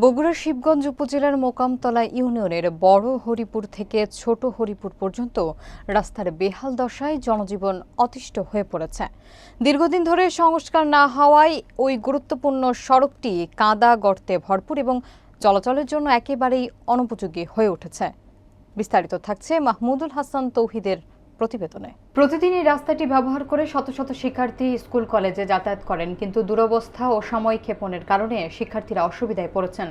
বগুড়ার শিবগঞ্জ উপজেলার মোকামতলা ইউনিয়নের বড় হরিপুর থেকে ছোট হরিপুর পর্যন্ত রাস্তার বেহাল দশায় জনজীবন অতিষ্ঠ হয়ে পড়েছে। দীর্ঘদিন ধরে সংস্কার না হওয়ায় ওই গুরুত্বপূর্ণ সড়কটি কাদা গর্তে ভরপুর এবং চলাচলের জন্য একেবারেই অনুপযোগী হয়ে উঠেছে। বিস্তারিত থাকছে মাহমুদুল হাসান তৌহিদের প্রতিবেদনে। প্রতিদিন এই রাস্তাটি ব্যবহার করে শত শত শিক্ষার্থী স্কুল কলেজে যাতায়াত করেন, কিন্তু দুরবস্থা ও সময় ক্ষেপণের কারণে শিক্ষার্থীরা অসুবিধায় পড়েছেন।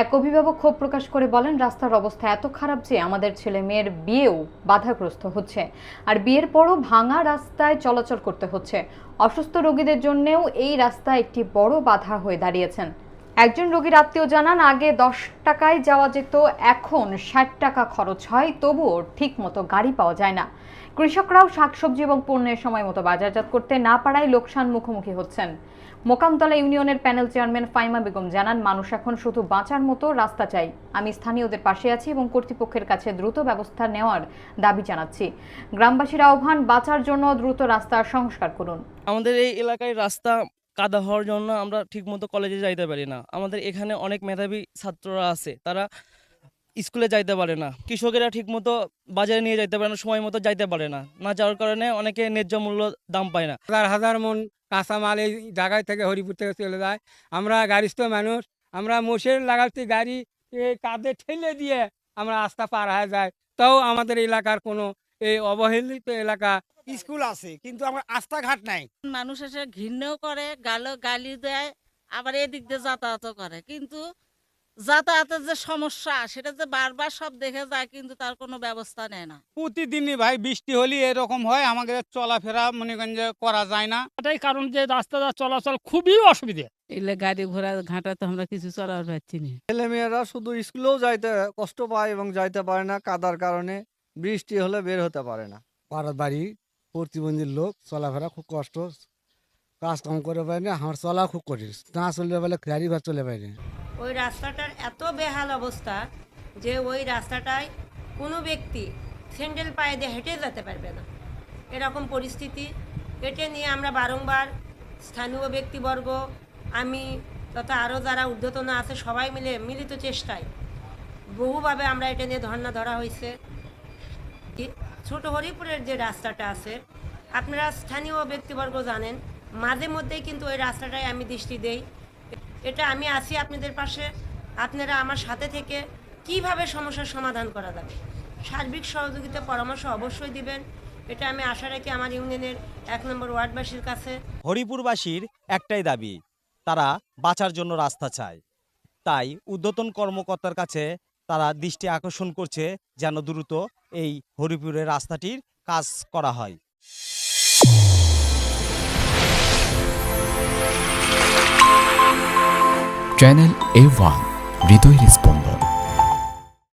এক অভিভাবক ক্ষোভ প্রকাশ করে বলেন, রাস্তার অবস্থা এত খারাপ যে আমাদের ছেলে মেয়ের বিয়েও বাধাগ্রস্ত হচ্ছে, আর বিয়ের পরও ভাঙা রাস্তায় চলাচল করতে হচ্ছে। অসুস্থ রোগীদের জন্যও এই রাস্তা একটি বড় বাধা হয়ে দাঁড়িয়েছেন। একজন রোগীর আত্মীয় জানান, আগে 10 টাকায় যাওয়া যেত, এখন 60 টাকা খরচ হয়, তবুও ঠিক মতো গাড়ি পাওয়া যায় না। কৃষকরাও শাকসবজি এবং পণ্যের সময় মতো বাজারজাত করতে না পারায় লোকসান মুখোমুখি হচ্ছেন। মোকামতলা ইউনিয়নের প্যানেল চেয়ারম্যান ফাইমা বেগম জানান, মানুষ এখন শুধু বাঁচার মতো রাস্তা চাই। আমি স্থানীয়দের পাশে আছি এবং কর্তৃপক্ষের কাছে দ্রুত ব্যবস্থা নেওয়ার দাবি জানাচ্ছি। গ্রামবাসীর আহ্বান, বাঁচার জন্য দ্রুত রাস্তার সংস্কার করুন। আমাদের এই এলাকায় রাস্তা কাদা হওয়ার জন্য আমরা ঠিকমতো কলেজে যাইতে পারি না। আমাদের এখানে অনেক মেধাবী ছাত্ররা আছে, তারা স্কুলে যাইতে পারে না। কৃষকেরা ঠিকমতো বাজারে নিয়ে যাইতে পারে না, সময় মতো যাইতে পারে না। না যাওয়ার কারণে অনেকে ন্যায্য মূল্য দাম পায় না। হাজার হাজার মন কাঁচামাল এই জায়গায় থেকে হরিপুর থেকে চলে যায়। আমরা গাড়িস্থ মানুষ, আমরা মোষের লাগাতে গাড়ি কাঁধে ঠেলে দিয়ে আমরা রাস্তা পার হয়ে যায়। তাও আমাদের এলাকার কোনো এই অবহেলিত এলাকা। স্কুল আছে কিন্তু আমার রাস্তাঘাট নাই। মানুষ এসে ঘৃণাও করে, গালি দেয়, আবার এদিক দিয়ে যাতায়াতও করে, কিন্তু যাতায়াতের যে সমস্যা সেটা যে বারবার সব দেখে যায়, কিন্তু তার কোনো ব্যবস্থা নেয় না। প্রতিদিনই ভাই বৃষ্টি হলে এরকম হয়, আমাদের চলাফেরা মনে করেন যে করা যায় না। এটাই কারণ যে রাস্তাটা চলাচল খুবই অসুবিধা। এলে গাড়ি ঘোড়া ঘাটাতে আমরা কিছু চলার পাচ্ছি না। ছেলেমেয়েরা শুধু স্কুলেও যাইতে কষ্ট পায় এবং যাইতে পারে না কাদার কারণে। বৃষ্টি হলে বের হতে পারে না। পাড়ার বাড়ি প্রতিবন্ধীর লোক, চলাফেরা খুব কষ্ট, কাজ কাম করে পারে না। আমার চলা খুব কঠিন, না চললে বলে গাড়ি ঘর চলে পারে না। ওই রাস্তাটার এত বেহাল অবস্থা যে ওই রাস্তাটায় কোনো ব্যক্তি স্যান্ডেল পায়ে দিয়ে হেঁটে যেতে পারবে না, এরকম পরিস্থিতি। এটা নিয়ে আমরা বারংবার স্থানীয় ব্যক্তিবর্গ, আমি তথা আরও যারা ঊর্ধ্বতন আছে সবাই মিলে মিলিত চেষ্টায় বহুভাবে আমরা এটা নিয়ে ধর্ণা ধরা হয়েছে। ছোট হরিপুরের যে রাস্তাটা আছে, আপনারা স্থানীয় ব্যক্তিবর্গ জানেন, মাঝে মধ্যেই কিন্তু ওই রাস্তাটায় আমি দৃষ্টি দেই। এটা আমি আছি আপনাদের পাশে, আপনারা আমার সাথে থেকে কিভাবে সমস্যার সমাধান করা যাবে সার্বিক সহযোগিতা পরামর্শ অবশ্যই দিবেন। এটা আমি আশা রাখি আমার ইউনিয়নের 1 নম্বর ওয়ার্ডবাসীর কাছে। হরিপুরবাসীর একটাই দাবি, তারা বাঁচার জন্য রাস্তা চায়। তাই ঊর্ধ্বতন কর্মকর্তার কাছে তারা দৃষ্টি আকর্ষণ করছে যেন দ্রুত এই হরিপুরের রাস্তাটির কাজ করা হয়। চ্যানেল A1 হৃদয়ের স্পন্দন।